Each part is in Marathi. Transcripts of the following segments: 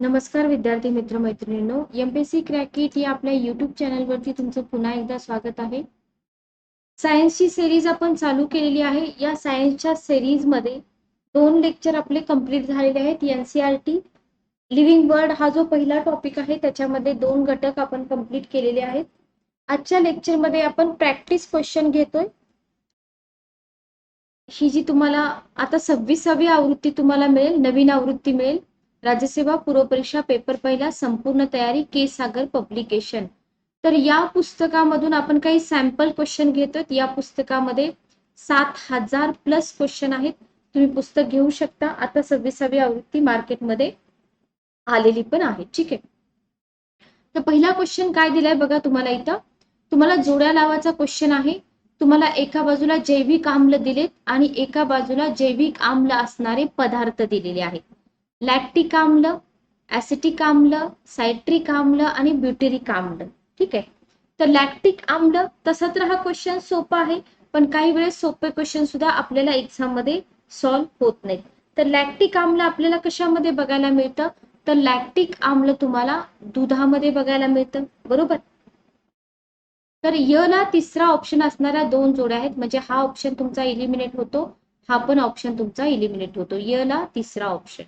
नमस्कार विद्यार्थी मित्र मैत्रिणींनो, एमपीएससी क्रॅक किट या आपल्या युट्यूब चॅनलवरती तुमचं पुन्हा एकदा स्वागत आहे. सायन्सची सिरीज आपण चालू केलेली आहे. या सायन्सच्या सिरीज मध्ये 2 लेक्चर आपले कंप्लीट झालेले आहेत. एनसीईआरटी लिव्हिंग वर्ड हा जो पहिला टॉपिक आहे त्याच्यामध्ये 2 घटक आपण कंप्लीट केलेले आहेत. आजच्या लेक्चर मध्ये आपण प्रॅक्टिस क्वेश्चन घेतोय. ही जी तुम्हाला आता 26वी आवृत्ती तुम्हाला मिळेल, नवीन आवृत्ती मिळेल. राज्यसेवा पूर्व परीक्षा पेपर पहिला संपूर्ण तयारी के सागर पब्लिकेशन. तर या पुस्तकामधून आपण काही सॅम्पल क्वेश्चन घेतोय. या पुस्तकामध्ये 7000 प्लस क्वेश्चन आहेत. तुम्ही पुस्तक घेऊ शकता. आता 26वी आवृत्ती मार्केटमध्ये आलेली पण आहे. ठीक आहे. तर पहिला क्वेश्चन काय दिलाय बघा तुम्हाला इथं. तुम्हाला जोड्या लावायचा क्वेश्चन आहे. तुम्हाला एका बाजूला जैविक आम्ल दिलेत आणि एका बाजूला जैविक आम्ल असणारे पदार्थ दिलेले आहेत. लॅक्टिक आम्ल, ऍसिटिक आम्ल, सायट्रिक आम्ल आणि ब्युटेरिक आम्ल. ठीक आहे. तर लॅक्टिक आम्ल, तसा तर हा क्वेश्चन सोपा आहे, पण काही वेळेस सोपे क्वेश्चन सुद्धा आपल्याला एक्झाम मध्ये सॉल्व्ह होत नाहीत. तर लॅक्टिक आम्ल आपल्याला कशामध्ये बघायला मिळतं? तर लॅक्टिक आम्ल तुम्हाला दुधामध्ये बघायला मिळतं. बरोबर. तर य ला तिसरा ऑप्शन असणाऱ्या 2 जोड्या आहेत, म्हणजे हा ऑप्शन तुमचा इलिमिनेट होतो, हा पण ऑप्शन तुमचा इलिमिनेट होतो. य ला तिसरा ऑप्शन.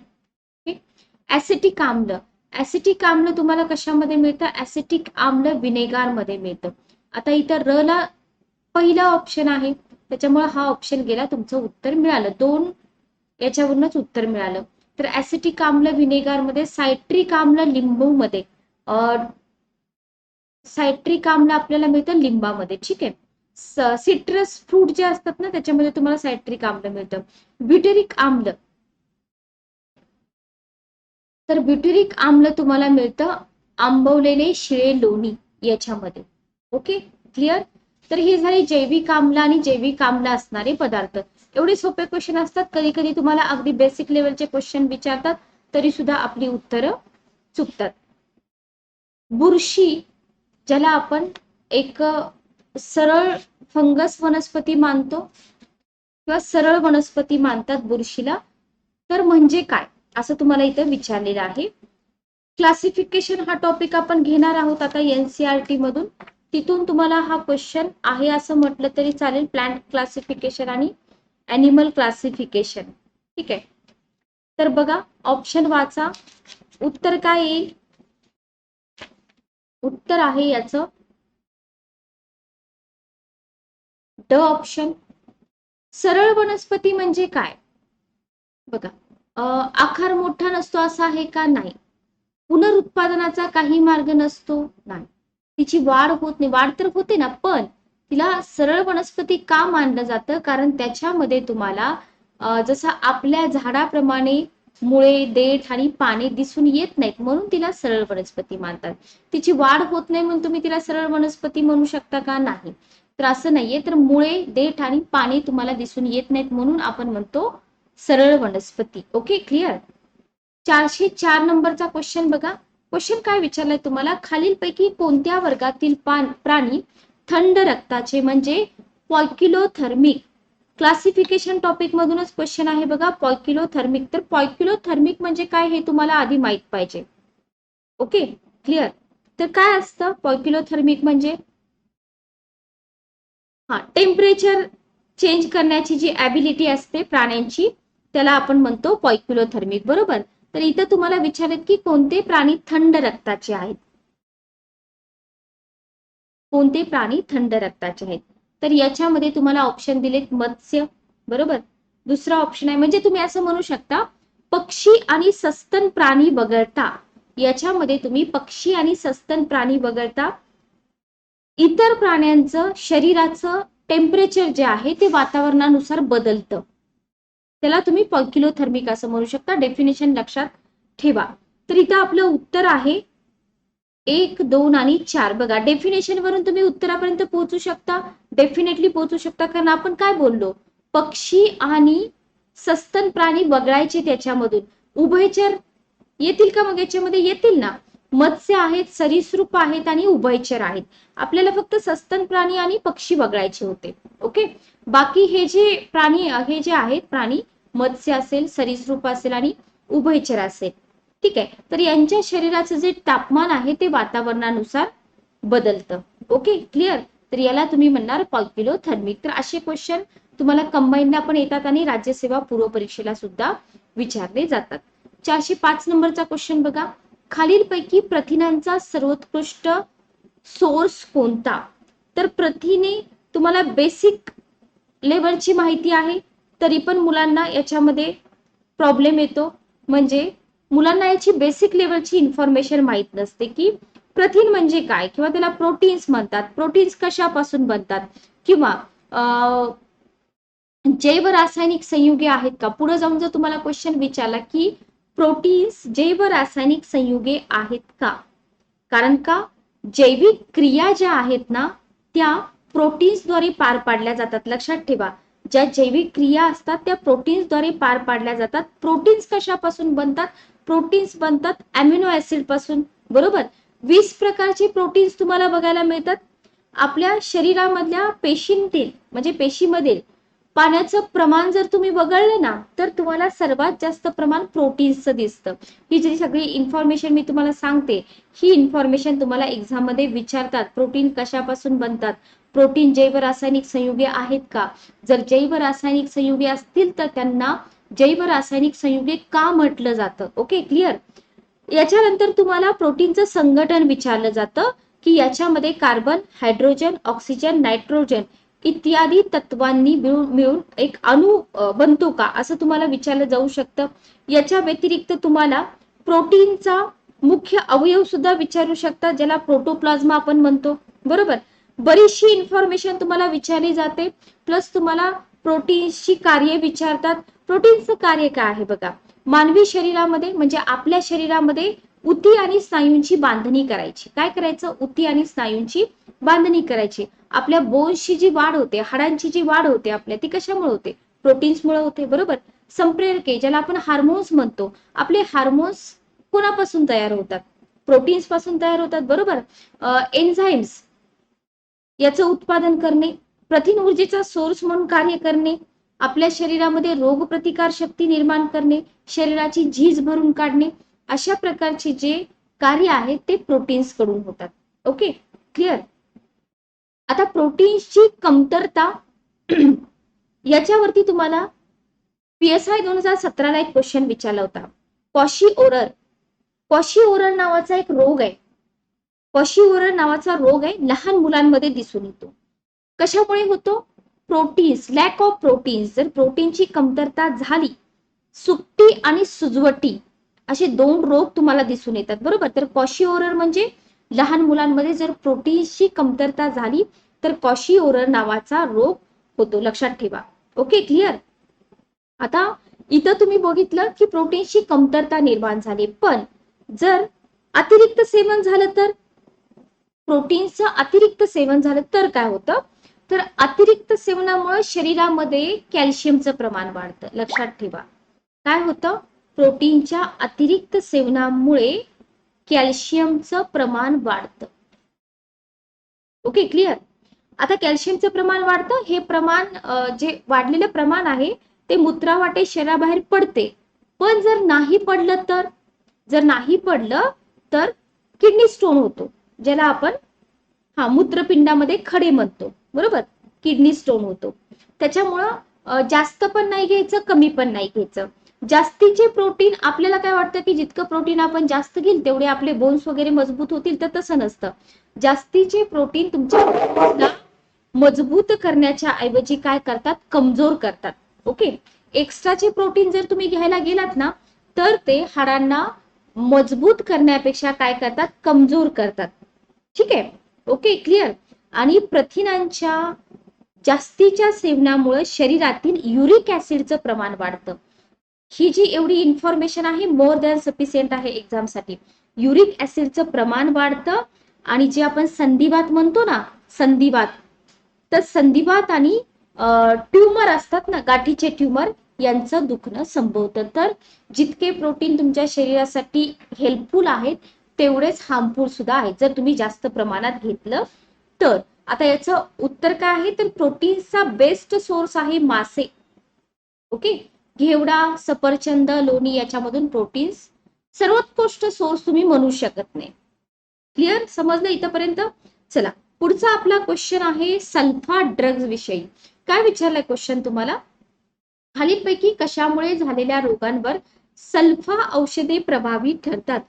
ऍसिटिक आम्ल, ऍसिटिक आम्ल तुम्हाला कशामध्ये मिळतं? ऍसिटिक आम्ल विनेगार मध्ये मिळतं. आता इथं र ला पहिला ऑप्शन आहे, त्याच्यामुळे हा ऑप्शन गेला. तुमचं उत्तर मिळालं. 2 याच्यावरूनच उत्तर मिळालं. तर ऍसिटिक आम्ल विनेगार मध्ये, सायट्रिक आम्ल लिंबू मध्ये, सायट्रिक आम्ल आपल्याला मिळतं लिंबामध्ये. ठीक आहे. सिट्रस फ्रूट जे असतात ना त्याच्यामध्ये तुम्हाला सायट्रिक आम्ल मिळतं. ब्युटेरिक आम्ल, तर ब्युटेरिक आम्ल तुम्हाला मिळतं आंबवलेले शिळे लोणी याच्यामध्ये. Okay, clear. तर ही झाली जैविक आम्ल आणि जैविक आम्ल असणारे पदार्थ. एवढे सोपे क्वेश्चन असतात. कधी कधी तुम्हाला अगदी बेसिक लेवलचे क्वेश्चन विचारतात तरी सुद्धा आपली उत्तरं चुकतात. बुरशी, ज्याला आपण एक सरळ फंगस वनस्पती मानतो किंवा सरळ वनस्पती मानतात बुरशीला, तर म्हणजे काय असं तुम्हाला इथं विचारलेलं आहे. क्लासिफिकेशन हा टॉपिक आपण घेणार आहोत आता एनसीईआरटी मधून. तिथून तुम्हाला हा क्वेश्चन आहे असं म्हटलं तरी चालेल. प्लांट क्लासिफिकेशन आणि ॲनिमल क्लासिफिकेशन. ठीक आहे. तर बघा, ऑप्शन वाचा. उत्तर काय येईल? उत्तर आहे याचं ड ऑप्शन. सरळ वनस्पती म्हणजे काय? बघा, आकार मोठा नसतो असं आहे का? नाही. पुनरुत्पादनाचा काही मार्ग नसतो? नाही. तिची वाढ होत नाही? वाढ तर होते ना, पण तिला सरळ वनस्पती का मानलं जातं? कारण त्याच्यामध्ये तुम्हाला जसं आपल्या झाडाप्रमाणे मुळे, देठ आणि पाने दिसून येत नाहीत, म्हणून तिला सरळ वनस्पती मानतात. तिची वाढ होत नाही म्हणून तुम्ही तिला सरळ वनस्पती म्हणू शकता का? नाही. तर असं नाहीये. तर मुळे, देठ आणि पाने तुम्हाला दिसून येत नाहीत म्हणून आपण म्हणतो सरळ वनस्पती. Okay, clear. 404 नंबरचा क्वेश्चन बघा. क्वेश्चन काय विचारलाय तुम्हाला? खालीलपैकी कोणत्या वर्गातील प्राणी थंड रक्ताचे म्हणजे पॉयकिलोथर्मिक. क्लासिफिकेशन टॉपिक मधूनच क्वेश्चन आहे बघा. पॉयकिलोथर्मिक. तर पॉयकिलोथर्मिक म्हणजे काय हे तुम्हाला आधी माहित पाहिजे. Okay, clear. तर काय असतं पॉयकिलोथर्मिक म्हणजे? हा, टेम्परेचर चेंज करण्याची जी ॲबिलिटी असते प्राण्यांची त्याला आपण म्हणतो पॉयकिलोथर्मिक. बरोबर. तर इथं तुम्हाला विचारत की कोणते प्राणी थंड रक्ताचे आहेत? कोणते प्राणी थंड रक्ताचे आहेत? तर याच्यामध्ये तुम्हाला ऑप्शन दिलेत मत्स्य. बरोबर. दुसरा ऑप्शन आहे, म्हणजे तुम्ही असं म्हणू शकता पक्षी आणि सस्तन प्राणी वगळता, याच्यामध्ये तुम्ही पक्षी आणि सस्तन प्राणी वगळता इतर प्राण्यांचं शरीराचं टेम्परेचर जे आहे ते वातावरणानुसार बदलतं, त्याला तुम्ही पॉयकिलोथर्मिक असं म्हणू शकता. डेफिनेशन लक्षात ठेवा. तर इथं आपलं उत्तर आहे 1, 2 आणि 4. बघा, डेफिनेशन वरून तुम्ही उत्तरापर्यंत पोहोचू शकता. डेफिनेटली पोहोचू शकता, कारण आपण काय बोललो? पक्षी आणि सस्तन प्राणी वगळायचे त्याच्यामधून. उभयचर येतील का? मग याच्यामध्ये येतील ना. मत्स्य आहेत, सरीसृप आहेत आणि उभयचर आहेत. आपल्याला फक्त सस्तन प्राणी आणि पक्षी वगळायचे होते. ओके. बाकी हे जे प्राणी, हे जे आहेत प्राणी, मत्स्य असेल, सरीसृप असेल आणि उभयचर असेल, ठीक आहे. तर यांच्या शरीराचं जे तापमान आहे ते वातावरणानुसार बदलतं. Okay, clear. तर याला तुम्ही म्हणणार पॉल्किलोथर्मिक. तर असे क्वेश्चन तुम्हाला कंबाईनला पण येतात आणि राज्यसेवा पूर्व परीक्षेला सुद्धा विचारले जातात. 405 नंबरचा क्वेश्चन बघा. खालीलपैकी प्रथिनांचा सर्वोत्कृष्ट सोर्स कोणता? तर प्रथिने तुम्हाला बेसिक लेवलची माहिती आहे, तरी पण मुलांना याच्यामध्ये प्रॉब्लेम येतो. म्हणजे मुलांना याची बेसिक लेवलची इन्फॉर्मेशन माहित नसते की प्रथिन म्हणजे काय, किंवा त्याला प्रोटीन्स म्हणतात, प्रोटीन्स कशापासून बनतात, किंवा जैव रासायनिक संयुगे आहेत का. पुढे जाऊन जर तुम्हाला क्वेश्चन विचारला की प्रोटीन्स जैव रासायनिक संयुगे आहेत का, कारण का जैविक क्रिया ज्या आहेत ना त्या प्रोटीन्सद्वारे पार पाडल्या जातात. लक्षात ठेवा, ज्या जैविक क्रिया असतात त्या प्रोटीन्सद्वारे पार पाडल्या जातात. प्रोटीन्स कशापासून बनतात? प्रोटीन्स बनतात अमिनो ऍसिड पासून, बरोबर. 20 प्रकारचे प्रोटीन्स तुम्हाला बघायला मिळतात. आपल्या शरीरामधल्या पेशींतील म्हणजे पेशीमधील पाण्याचं प्रमाण जर तुम्ही बघितलं ना तर तुम्हाला सर्वात जास्त प्रमाण प्रोटीन्सचं दिसतं. ही जी सगळी इन्फॉर्मेशन मी तुम्हाला सांगते, ही इन्फॉर्मेशन तुम्हाला एक्झाम मध्ये विचारतात. प्रोटीन कशापासून बनतात, प्रोटीन जैव रासायनिक संयुगे आहेत का, जर जैव रासायनिक संयुगे असतील तर त्यांना जैव रासायनिक संयुगे का म्हटलं जातं. Okay, clear. याच्यानंतर तुम्हाला प्रोटीनचं संघटन विचारलं जातं की याच्यामध्ये कार्बन, हायड्रोजन, ऑक्सिजन, नायट्रोजन इत्यादी तत्वांनी मिळून एक अणू बनतो का, असं तुम्हाला विचारलं जाऊ शकतं. याच्या व्यतिरिक्त तुम्हाला प्रोटीनचा मुख्य अवयव सुद्धा विचारू शकतात, ज्याला प्रोटोप्लाझ्मा आपण म्हणतो, बरोबर. बरीचशी इन्फॉर्मेशन तुम्हाला विचारली जाते. प्लस तुम्हाला प्रोटीन्सची कार्य विचारतात. प्रोटीनचं कार्य काय आहे बघा. मानवी शरीरामध्ये म्हणजे आपल्या शरीरामध्ये उती आणि स्नायूंची बांधणी करायची. काय करायचं? उती आणि स्नायूंची बांधणी करायची. आपल्या बोन्सची जी वाढ होते, हाडांची जी वाढ होते आपल्या, ती कशामुळे होते? प्रोटीन्समुळे होते, बरोबर. संप्रेरके ज्याला आपण हार्मोन्स म्हणतो, आपले हार्मोन्स कोणापासून तयार होतात? प्रोटीन्स पासून तयार होतात, बरोबर. एन्झाईम्स याचं उत्पादन करणे, प्रथिन ऊर्जेचा सोर्स म्हणून कार्य करणे, आपल्या शरीरामध्ये रोगप्रतिकार शक्ती निर्माण करणे, शरीराची झीज भरून काढणे, अशा प्रकारचे जे कार्य आहे ते प्रोटीन्स कडून होतात. Okay, clear. आता प्रोटीन्सची कमतरता याच्यावरती तुम्हाला PSI 2017 ला एक क्वेश्चन विचारला होता. क्वॉशिओरर नावाचा एक रोग आहे. क्वॉशिओरर नावाचा रोग आहे, लहान मुलांमध्ये दिसून येतो. कशामुळे होतो? Proteins, lack of proteins. जर प्रोटीनची कमतरता झाली, सुकटी आणि सुजवटी असे 2 रोग तुम्हाला दिसून येतात, बरोबर. तर क्वॉशिओरर म्हणजे लहान मुलांमध्ये जर प्रोटीन्सची कमतरता झाली तर क्वॉशिओरर नावाचा रोग होतो. लक्षात ठेवा. Okay, clear. आता इथं तुम्ही बघितलं की प्रोटीन्सची कमतरता निर्माण झाली, पण जर अतिरिक्त सेवन झालं तर, प्रोटीन्सचं अतिरिक्त सेवन झालं तर काय होतं? तर अतिरिक्त सेवनामुळे शरीरामध्ये कॅल्शियमचं प्रमाण वाढतं. लक्षात ठेवा. काय होतं? प्रोटीनच्या अतिरिक्त सेवनामुळे कॅल्शियमचं प्रमाण वाढतं. Okay, clear. आता कॅल्शियमचं प्रमाण वाढतं, हे प्रमाण जे वाढलेलं प्रमाण आहे ते मूत्रावाटे शरीराबाहेर पडते. पण जर नाही पडलं तर, जर नाही पडलं तर किडनी स्टोन होतो, ज्याला आपण मूत्रपिंडामध्ये खडे म्हणतो, बरोबर. किडनी स्टोन होतो. त्याच्यामुळं जास्त पण नाही घ्यायचं, कमी पण नाही घ्यायचं. जास्तीचे प्रोटीन, आपल्याला काय वाटतं की जितकं प्रोटीन आपण जास्त घेईल तेवढे आपले बोन्स वगैरे मजबूत होतील, तर तसं नसतं. जास्तीचे प्रोटीन तुमच्या बोन्सला मजबूत करण्याच्या ऐवजी काय करतात? कमजोर करतात. ओके, एक्स्ट्राचे प्रोटीन जर तुम्ही घ्यायला गेलात ना तर ते हाडांना मजबूत करण्यापेक्षा काय करतात? कमजोर करतात. ठीक आहे. Okay, clear. आणि प्रथिनांच्या जास्तीच्या सेवनामुळे शरीरातील युरिक ऍसिडचं प्रमाण वाढतं. ही जी एवढी इन्फॉर्मेशन आहे मोर दॅन सफिशियंट आहे एक्झाम साठी. युरिक ऍसिडचं प्रमाण वाढतं आणि जे आपण संधिवात म्हणतो ना, संधिवात, तर संधिवात आणि ट्यूमर असतात ना, गाठीचे ट्यूमर, यांचं दुखणं संभवतं. तर जितके प्रोटीन तुमच्या शरीरासाठी हेल्पफुल आहेत तेवढेच हार्मफुल सुद्धा आहेत जर तुम्ही जास्त प्रमाणात घेतलं तर. आता याचं उत्तर काय आहे? तर प्रोटीनचा बेस्ट सोर्स आहे मासे. ओके, घेवडा, सफरचंद, लोणी याच्यामधून प्रोटीन्स सर्वोत्कृष्ट सोर्स तुम्ही म्हणू शकत नाही. क्लिअर, समजलं इथपर्यंत? चला पुढचा आपला क्वेश्चन आहे सल्फा ड्रग्ज विषयी. काय विचारलाय क्वेश्चन तुम्हाला? खालीलपैकी कशामुळे झालेल्या रोगांवर सल्फा औषधे प्रभावी ठरतात?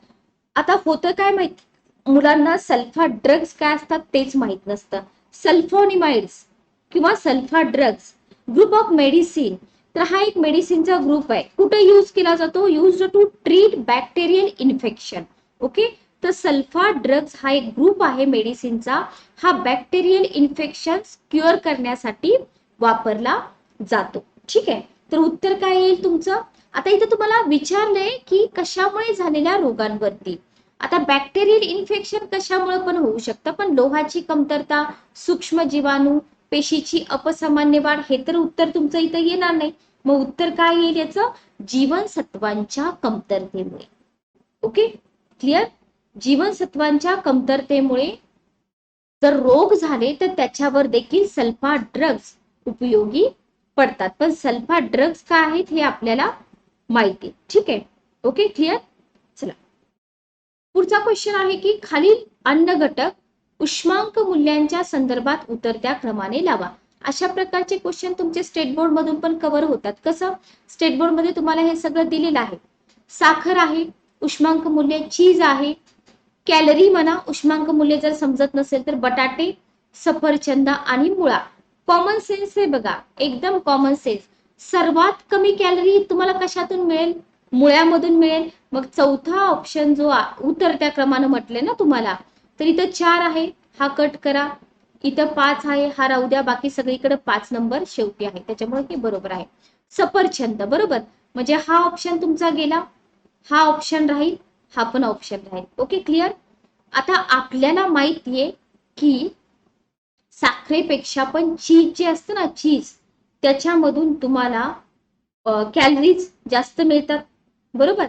आता होतं काय माहिती, मुलांना सल्फा ड्रग्ज काय असतात तेच माहित नसतं. सल्फोनिमाइड्स किंवा sulfa drugs group of medicine. तर हा एक मेडिसिनचा ग्रुप आहे. कुठे यूज केला जातो? Use to treat bacterial infection. Okay, तर सल्फा ड्रग्ज हा एक ग्रुप आहे मेडिसिनचा. हा बॅक्टेरियल इन्फेक्शन क्युअर करण्यासाठी वापरला जातो. ठीक आहे, तर उत्तर काय येईल तुमचं? आता इथं तुम्हाला विचारलंय की कशामुळे झालेल्या रोगांवरती. आता बॅक्टेरियल इन्फेक्शन कशामुळे पण होऊ शकतं, पण लोहाची कमतरता, सूक्ष्म जीवाणू, पेशीची अपसामान्य वाढ, हे तर उत्तर तुमचं इथं येणार नाही. मग उत्तर काय येईल याचं? जीवनसत्वांच्या कमतरतेमुळे. Okay, clear? जीवनसत्वांच्या कमतरतेमुळे जर रोग झाले तर त्याच्यावर देखील सल्फा ड्रग्ज उपयोगी पडतात. पण सल्फा ड्रग्ज काय आहेत हे आपल्याला माहिती. ठीक आहे, ओके, क्लिअर? चला पुढचा क्वेश्चन आहे की खालील अन्न घटक उष्मांक मूल्यांच्या संदर्भात उतरत्या क्रमाने लावा. अशा प्रकारचे क्वेश्चन तुमचे स्टेट बोर्ड मधून पण कव्हर होतात. कसं? स्टेट बोर्ड मध्ये तुम्हाला हे सगळं दिलेलं आहे. साखर आहे उष्मांक मूल्य, चीज आहे, कॅलरी म्हणा उष्मांक मूल्य जर समजत नसेल तर बटाटे, सफरचंद आणि मुळा. कॉमन सेन्स आहे बघा, एकदम कॉमन सेन्स. सर्वात कमी कॅलरी तुम्हाला कशातून मिळेल? मुळ्यामधून मिळेल. मग चौथा ऑप्शन जो उतरत्या क्रमानं म्हटले ना तुम्हाला, तर इथं 4 आहे, हा कट करा. इथं 5 आहे, हा राहू द्या. बाकी सगळीकडे 5 नंबर शेवटी आहे, त्याच्यामुळे हे बरोबर आहे. सफरचंद बरोबर, म्हणजे हा ऑप्शन तुमचा गेला, हा ऑप्शन राहील, हा पण ऑप्शन राहील. Okay, clear? आता आपल्याला माहितीये की साखरेपेक्षा पण चीज जे असतं ना, चीज, त्याच्यामधून तुम्हाला कॅलरीज जास्त मिळतात. बरोबर,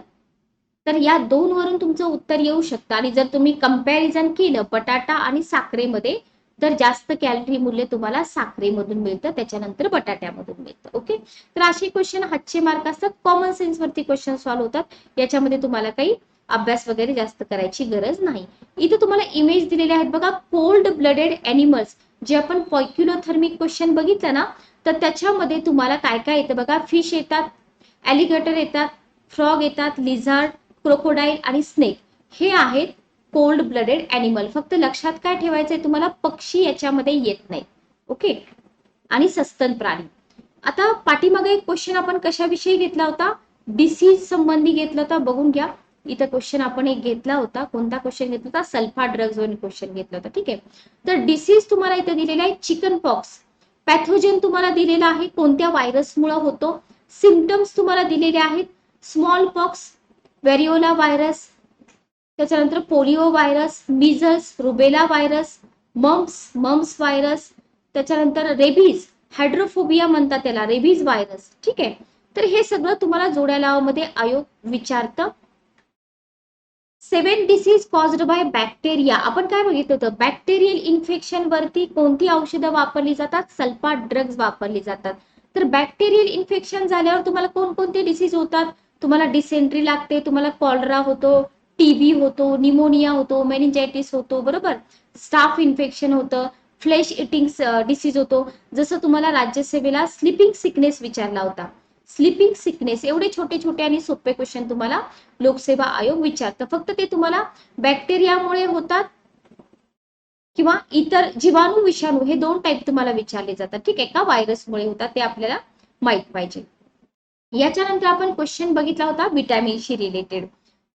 तर या 2 वरून तुमचं उत्तर येऊ शकतं. आणि जर तुम्ही कंपॅरिझन केलं बटाटा आणि साखरेमध्ये, तर जास्त कॅलरी मूल्य तुम्हाला साखरेमधून मिळतं, त्याच्यानंतर बटाट्यामधून मिळतं. ओके, तर असे क्वेश्चन हातचे मार्क असतात. कॉमन सेन्स वरती क्वेश्चन सॉल्व्ह होतात. याच्यामध्ये तुम्हाला काही अभ्यास वगैरे जास्त करायची गरज नाही. इथे तुम्हाला इमेज दिलेले आहेत बघा, कोल्ड ब्लडेड एनिमल्स. जे आपण पॉइक्युलोथर्मिक क्वेश्चन बघितलं ना, तर त्याच्यामध्ये तुम्हाला काय काय येतं बघा. फिश येतात, ॲलिगेटर येतात, फ्रॉग येतात, लिझार्ड, क्रोकोडाईल आणि स्नेक, हे आहेत कोल्ड ब्लडेड ॲनिमल. फक्त लक्षात काय ठेवायचंय तुम्हाला, पक्षी याच्यामध्ये येत नाही. ओके, आणि सस्तन प्राणी. आता पाठीमागे एक क्वेश्चन आपण कशाविषयी घेतला होता? डिसीज संबंधी घेतला होता, बघून घ्या. इथं क्वेश्चन आपण एक घेतला होता. कोणता क्वेश्चन घेतला होता? सल्फा ड्रग्ज वर क्वेश्चन घेतला होता. ठीक आहे, तर डिसीज तुम्हाला इथे दिलेला आहे चिकन पॉक्स. पॅथोजन तुम्हाला दिलेला आहे, कोणत्या व्हायरसमुळे होतो. सिम्पटम्स तुम्हाला दिलेले आहेत, स्मॉल पॉक्स, व्हेरिओला व्हायरस, त्याच्यानंतर polio virus, measles, rubella virus, mumps virus, त्याच्यानंतर रेबीज, हायड्रोफोबिया म्हणतात त्याला, रेबीज व्हायरस. ठीक आहे, तर हे सगळं तुम्हाला जोड्या लावामध्ये आयोग विचारतं. 7 डिसीज कॉज्ड बाय बॅक्टेरिया. आपण काय बघितलं होतं? बॅक्टेरियल इन्फेक्शन वरती कोणती औषधं वापरली जातात? सल्फा ड्रग्ज वापरली जातात. तर बॅक्टेरियल इन्फेक्शन झाल्यावर तुम्हाला कोणकोणते डिसीज होतात? तुम्हाला डिसेंट्री लागते, तुम्हाला कॉलरा होतो, टीबी होतो, निमोनिया होतो, मेनिंजायटिस होतो. बरोबर, स्टाफ इन्फेक्शन होतं, फ्लेश इटिंग डिसीज होतो. जसं तुम्हाला राज्यसेवेला स्लीपिंग सिकनेस विचारला होता. स्लीपिंग सिकनेस, एवढे छोटे छोटे आणि सोपे क्वेश्चन तुम्हाला लोकसेवा आयोग विचारतं. फक्त ते तुम्हाला बॅक्टेरियामुळे होतात किंवा इतर जीवाणू विषाणू, हे 2 टाईप तुम्हाला विचारले जातात. ठीक आहे का? व्हायरसमुळे होतात, ते आपल्याला माहित पाहिजे. याच्यानंतर आपण क्वेश्चन बघितला होता व्हिटॅमिनशी रिलेटेड.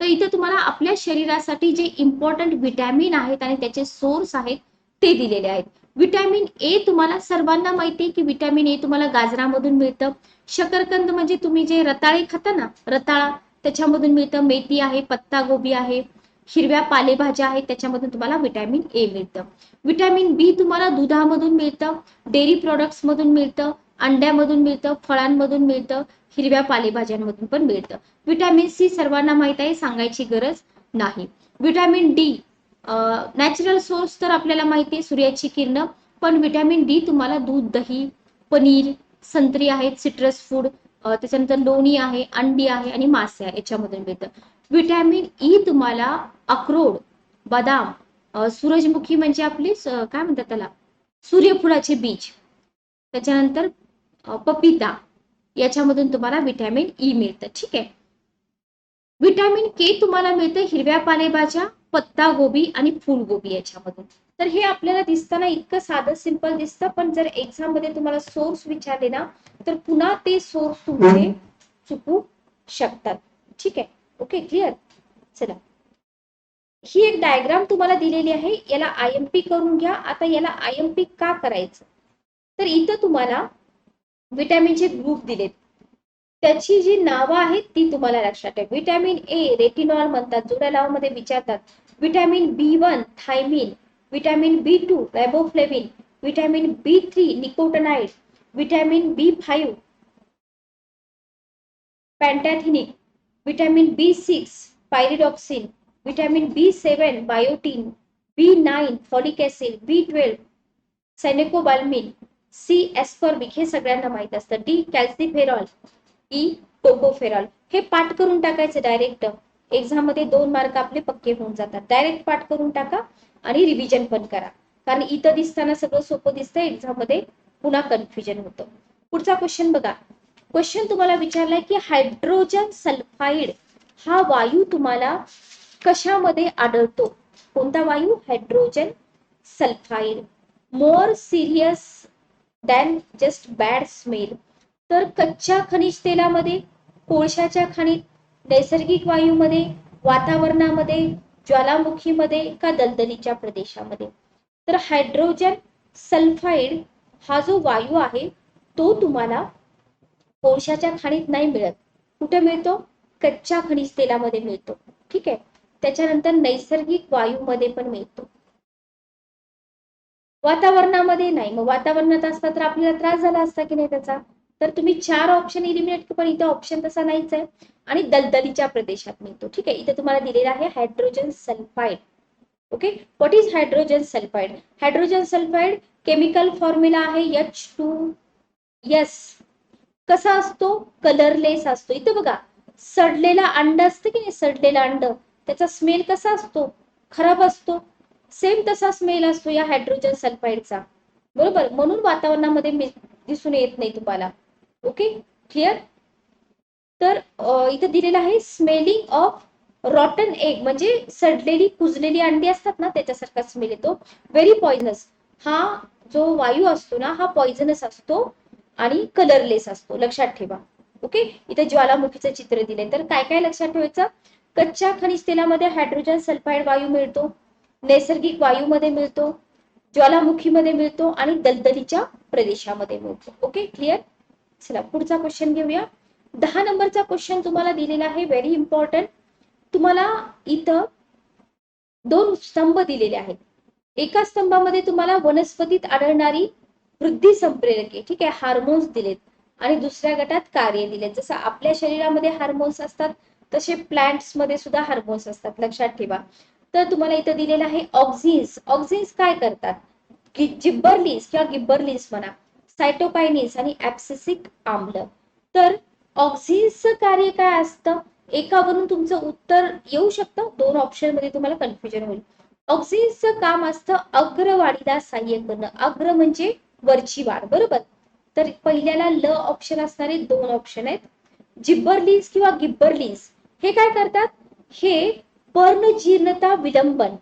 तर इथे तुम्हाला आपल्या शरीरासाठी जे इम्पॉर्टंट व्हिटॅमिन आहेत आणि त्याचे सोर्स आहेत ते दिलेले आहेत. व्हिटॅमिन ए तुम्हाला सर्वांना माहिती आहे की व्हिटॅमिन ए तुम्हाला गाजरामधून मिळतं. शकरकंद म्हणजे तुम्ही जे रताळे खाता ना, रताळा, त्याच्यामधून मिळतं. मेथी आहे, पत्ता गोबी आहे, हिरव्या पालेभाज्या आहेत, त्याच्यामधून तुम्हाला व्हिटॅमिन ए मिळतं. व्हिटॅमिन बी तुम्हाला दुधामधून मिळतं, डेअरी प्रोडक्ट्स मधून मिळतं, अंड्यामधून मिळतं, फळांमधून मिळतं, हिरव्या पालेभाज्यांमधून पण मिळतं. व्हिटॅमिन सी सर्वांना माहित आहे, सांगायची गरज नाही. व्हिटॅमिन डी नॅचरल सोर्स तर आपल्याला माहिती आहे, सूर्याची किरण. पण व्हिटॅमिन डी तुम्हाला दूध, दही, पनीर, संत्री आहेत, सिट्रस फूड, त्याच्यानंतर लोणी आहे, अंडी आहे आणि मासे आहे, याच्यामधून मिळतं. व्हिटॅमिन ई तुम्हाला अक्रोड, बदाम, सूरजमुखी म्हणजे आपली काय म्हणतात त्याला, सूर्यफुलाचे बीज, त्याच्यानंतर पपिता, याच्यामधून तुम्हाला व्हिटॅमिन ई मिळतं. ठीक आहे. व्हिटॅमिन के तुम्हाला मिळतं हिरव्या पालेभाज्या, पत्ता गोबी आणि फुलगोबी याच्यामधून. तर हे आपल्याला दिसताना इतकं साधं सिंपल दिसतं, पण जर एक्झाम मध्ये तुम्हाला सोर्स विचारले ना, तर पुन्हा ते सोर्स तुमचे चुकू शकतात. ठीक आहे. Okay, clear. चला, ही एक डायग्राम तुम्हाला दिलेली आहे, याला आयएमपी करून घ्या. आता याला आयएमपी का करायचं, तर इथं तुम्हाला व्हिटॅमिनचे ग्रुप दिलेत, त्याची जी नावं आहेत ती तुम्हाला लक्षात ठेवा. व्हिटॅमिन ए रेटिनॉल म्हणतात, जोड्या लावामध्ये विचारतात. Vitamin B1 thiamine, vitamin B2 riboflavin, vitamin B3 nicotinamide, vitamin B5 pantothenic, vitamin B6 pyridoxine, vitamin B7 biotin, B9 folic acid, B12 cyanocobalamin, C ascorbic, हे सगळ्यांना माहित असतं. D calciferol, E tocopherol. हे पाठ करून टाकायचं डायरेक्ट. एक्झाम मध्ये 2 मार्क आपले पक्के होऊन जातात. डायरेक्ट पाठ करून टाका आणि रिव्हिजन पण करा, कारण इथं दिसताना सगळं सोपं दिसतं, एक्झाम मध्ये पुन्हा कन्फ्युजन होतं. पुढचा क्वेश्चन बघा. क्वेश्चन तुम्हाला विचारलाय की हायड्रोजन सल्फाइड हा वायू तुम्हाला कशामध्ये आढळतो? कोणता वायू? Hydrogen sulphide. मोर serious than just bad smell. तर कच्च्या खनिज तेलामध्ये, कोळशाच्या खाणीत, नैसर्गिक वायूमध्ये, वातावरणामध्ये, ज्वालामुखीमध्ये का दलदलीच्या प्रदेशामध्ये? तर हायड्रोजन सल्फाइड हा जो वायू आहे तो तुम्हाला कोळशाच्या खाणीत नाही मिळत. कुठे मिळतो? कच्च्या खनिज तेलामध्ये मिळतो. ठीक आहे. त्याच्यानंतर नैसर्गिक वायूमध्ये पण मिळतो, वातावरणामध्ये नाही. मग वातावरणात असता तर आपल्याला त्रास झाला असता की नाही त्याचा. तर तुम्ही 4 ऑप्शन इलिमिनेट, पण इथे ऑप्शन तसा नाहीच आहे. आणि दलदलीच्या प्रदेशात मिळतो. ठीक आहे. इथे तुम्हाला दिलेला आहे hydrogen sulphide. Okay, what is hydrogen sulphide? Hydrogen sulphide chemical formula आहे H2S. कसा असतो? कलरलेस असतो. इथे बघा, सडलेला अंड असतं की नाही, सडलेला अंड, त्याचा स्मेल कसा असतो? खराब असतो. सेम तसा स्मेल असतो या हायड्रोजन सल्फाइडचा, बरोबर. म्हणून वातावरणामध्ये दिसून येत नाही तुम्हाला. Okay, clear. तर इथे दिलेलं आहे स्मेलिंग ऑफ रॉटन एग, म्हणजे सडलेली कुजलेली अंडी असतात ना, त्याच्यासारखा स्मेल येतो. Very poisonous. हा जो वायू असतो ना, हा पॉइझनस असतो आणि कलरलेस असतो, लक्षात ठेवा. ओके, इथे ज्वालामुखीचं चित्र दिले. तर काय काय लक्षात ठेवायचं? कच्च्या खनिज तेलामध्ये हायड्रोजन सल्फाइड वायू मिळतो, नैसर्गिक वायूमध्ये मिळतो, ज्वालामुखीमध्ये मिळतो आणि दलदलीच्या प्रदेशामध्ये मिळतो. Okay, clear. चला, पुढचा क्वेश्चन घेऊया. 10 नंबरचा क्वेश्चन तुम्हाला दिलेला आहे, व्हेरी इम्पॉर्टंट. तुम्हाला इथं 2 स्तंभ दिलेले आहेत. एका स्तंभामध्ये तुम्हाला वनस्पतीत आढळणारी वृद्धी संप्रेरके, ठीक आहे, हार्मोन्स दिलेत, आणि दुसऱ्या गटात कार्य दिलेत. जसं आपल्या शरीरामध्ये हार्मोन्स असतात तसे प्लांट्स मध्ये सुद्धा हार्मोन्स असतात, लक्षात ठेवा. तर तुम्हाला इथं दिलेलं आहे ऑक्झिन्स. ऑक्झिन्स काय करतात? जिब्बरलिन्स किंवा गिब्बरलिन्स म्हणा, सायटोकायनिन्स आणि ऍब्सिसिक आम्ल. तर ऑक्झिन्सचं कार्य काय असतं? एकावरून तुमचं उत्तर येऊ शकतं, 2 ऑप्शन मध्ये तुम्हाला कन्फ्युजन होईल. ऑक्झिन्सचं काम असतं अग्रवाढीला सहाय्य करणं. अग्र म्हणजे वरची वाढ, बरोबर. तर पहिल्याला ल ऑप्शन असणारे 2 ऑप्शन आहेत. जिब्बरलिन्स किंवा गिब्बरलिन्स हे काय करतात? हे पर्णजीर्णता विलंबन.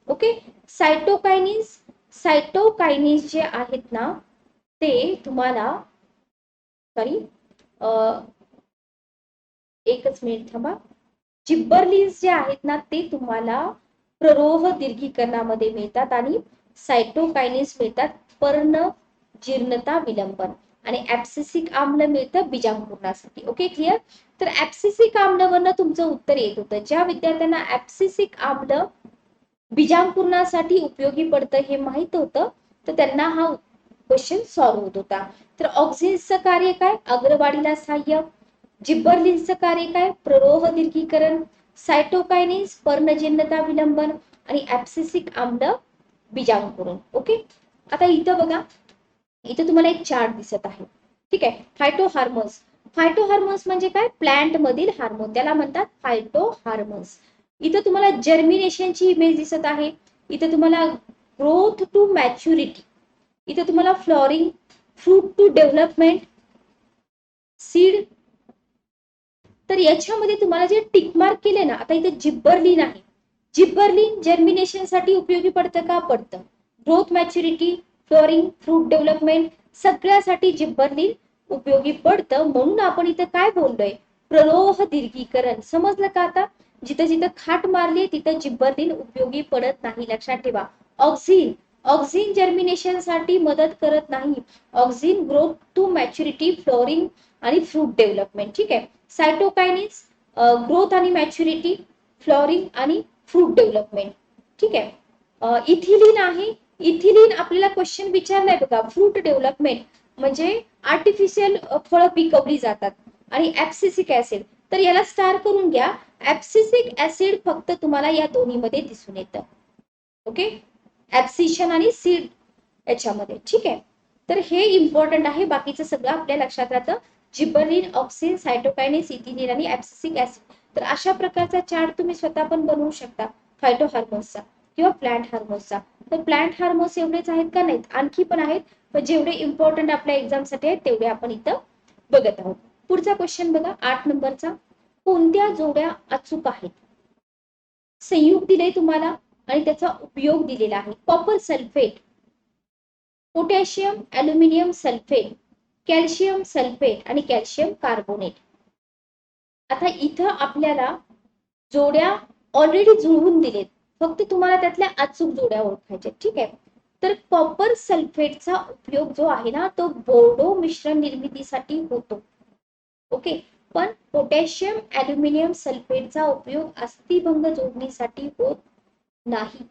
ओके. सायटोकायनिन्स, सायटोकायनिन्स जे आहेत ना, ते तुम्हाला, सॉरी, एकच मिनिट थांबा. जिब्बरलिन्स जे आहेत ना, ते तुम्हाला प्ररोह दीर्घीकरणामध्ये मिळतात आणि सायटोकायनिन्स मिळतात पर्णजीर्णता विलंबन, आणि ऍब्सिसिक आम्ल मिळतं बीजांकुरणासाठी. Okay, clear. तर ऍब्सिसिक आम्लवरनं तुमचं उत्तर येत होतं. ज्या विद्यार्थ्यांना ऍब्सिसिक आम्ल बीजांकुरणासाठी उपयोगी पडतं हे माहित होतं, तर त्यांना हा क्वेश्चन सॉल्व्ह होत होता. तर ऑक्झिन्सचं कार्य काय? अग्रवाढीला सहाय्य. जिब्बरलिन्सचं कार्य काय? प्ररोह दीर्घीकरण. सायटोकायनिन्स पर्णजीर्णता विलंबन आणि ऍब्सिसिक आम्ल बीजांकुरण. ओके. आता इथं बघा, इथे तुम्हाला एक चार्ट दिसत आहे, ठीक आहे. फायटोहार्मोन्स, फायटो हार्मोन्स म्हणजे काय? प्लांट मधील हार्मोन, त्याला म्हणतात फायटो हार्मोन्स. इथं तुम्हाला जर्मिनेशनची इमेज दिसत आहे, इथं तुम्हाला ग्रोथ टू मॅच्युरिटी, इथं तुम्हाला flowering, fruit to development, seed. तर याच्यामध्ये तुम्हाला जे टिक मार्क केले ना, आता इथे जिब्बरलिन आहे, जिब्बरलिन जर्मिनेशन साठी उपयोगी पडतं का? पडतं. Growth, maturity, flooring, fruit development सगळ्यासाठी जिब्बरलिन उपयोगी पडतं. म्हणून आपण इथं काय बोललोय? प्रलोह दीर्घीकरण. समजलं का आता? जिथं जिथं खाट मारली तिथं जिब्बरलिन उपयोगी पडत नाही, लक्षात ठेवा. ऑक्झिन, ऑक्झिन जर्मिनेशन साठी मदत करत नाही. Auxin growth to maturity, flowering आणि फ्रूट डेव्हलपमेंट. ठीक आहे. सायटोकायनिन्स ग्रोथ आणि मॅच्युरिटी, फ्लॉरिंग आणि फ्रूट डेव्हलपमेंट. ठीक आहे. इथिलिन आहे, इथिलिन आपल्याला क्वेश्चन विचारलाय बघा, फ्रूट डेव्हलपमेंट म्हणजे आर्टिफिशियल फळं पिकवली जातात. आणि ऍब्सिसिक ऍसिड, तर याला स्टार करून घ्या. ऍब्सिसिक ऍसिड फक्त तुम्हाला या दोन्हीमध्ये दिसून येतं. ओके, ऍब्सिशन आणि सीड याच्यामध्ये. ठीक आहे. तर हे इम्पॉर्टंट आहे, बाकीचं सगळं आपल्या लक्षात राहतं. जिबरलिन, ऑक्सिन, सायटोकायनेस, इथिलिन आणि ऍब्सिसिक ऍसिड. तर अशा प्रकारचा चार्ट तुम्ही स्वतः पण बनवू शकता फायटो हार्मोन्सचा किंवा प्लांट हार्मोन्सचा. तर प्लांट हार्मोन्स एवढेच आहेत का? नाहीत, आणखी पण आहेत, पण जेवढे इम्पॉर्टंट आपल्या एक्झामसाठी आहेत तेवढे आपण इथं बघत आहोत. पुढचा क्वेश्चन बघा, 8 नंबरचा. कोणत्या जोड्या अचूक आहेत? संयुग दिले तुम्हाला आणि त्याचा उपयोग दिलेला आहे. Copper sulphate, potassium aluminium sulphate, calcium sulphate आणि कॅल्शियम कार्बोनेट. आता इथं आपल्याला जोड्या ऑलरेडी जुळवून दिलेत, फक्त तुम्हाला त्यातल्या अचूक जोड्या ओळखायच्या. ठीक आहे. तर कॉपर सल्फेटचा उपयोग जो आहे ना, तो बोर्डो मिश्रण निर्मितीसाठी होतो. ओके. पण पोटॅशियम ॲल्युमिनियम सल्फेटचा उपयोग अस्थिभंग जोडणीसाठी होत नाही.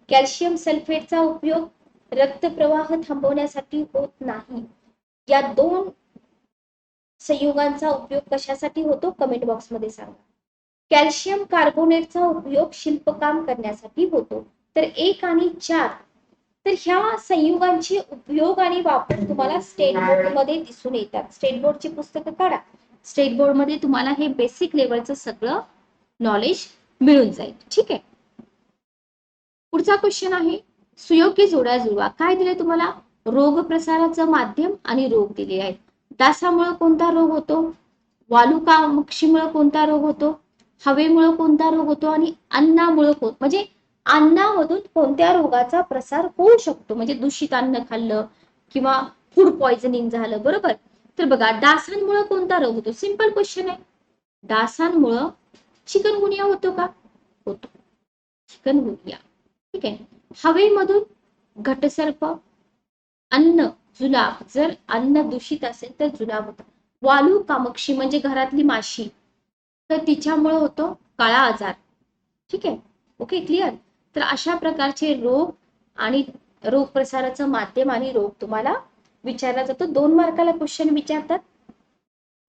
कॅल्शियम सल्फेटचा उपयोग रक्तप्रवाह थांबवण्यासाठी होत नाही. या दोन संयुगांचा उपयोग कशासाठी होतो? कमेंट बॉक्स मध्ये सांगा. कॅल्शियम कार्बोनेटचा उपयोग शिल्पकाम करण्यासाठी होतो. तर 1 आणि 4, तर ह्या संयुगांचे उपयोग आणि वापर तुम्हाला स्टेट बोर्ड मध्ये दिसून येतात. स्टेट बोर्डची पुस्तकं काढा, स्टेट बोर्ड मध्ये तुम्हाला हे बेसिक लेवलचं सगळं नॉलेज मिळून जाईल. ठीक आहे. पुढचा क्वेश्चन आहे, सुयोग्य जोड्या जुळवा. काय दिले तुम्हाला? रोग प्रसाराचं माध्यम आणि रोग दिले आहेत. डासामुळे कोणता रोग होतो? वालुकामक्षीमुळे कोणता रोग होतो? हवेमुळे कोणता रोग होतो? आणि अन्नामुळे म्हणजे अन्नामधून कोणत्या रोगाचा प्रसार होऊ शकतो? म्हणजे दूषित अन्न खाल्लं किंवा फूड पॉइझनिंग झालं, बरोबर. तर बघा, डासांमुळे कोणता रोग होतो? सिंपल क्वेश्चन आहे. डासांमुळे चिकनगुनिया होतो का? होतो, चिकनगुनिया. ठीक आहे. हवेमधून घटसर्प, अन्न, जुलाब, जर अन्न दूषित असेल तर जुलाब होतो. वालू कामक्षी म्हणजे घरातली माशी, तर तिच्यामुळे होतो काळा आजार. ठीक आहे. Okay, clear. तर अशा प्रकारचे रोग आणि रोग प्रसाराचं माध्यम आणि रोग तुम्हाला विचारला जातो. 2 मार्काला क्वेश्चन विचारतात.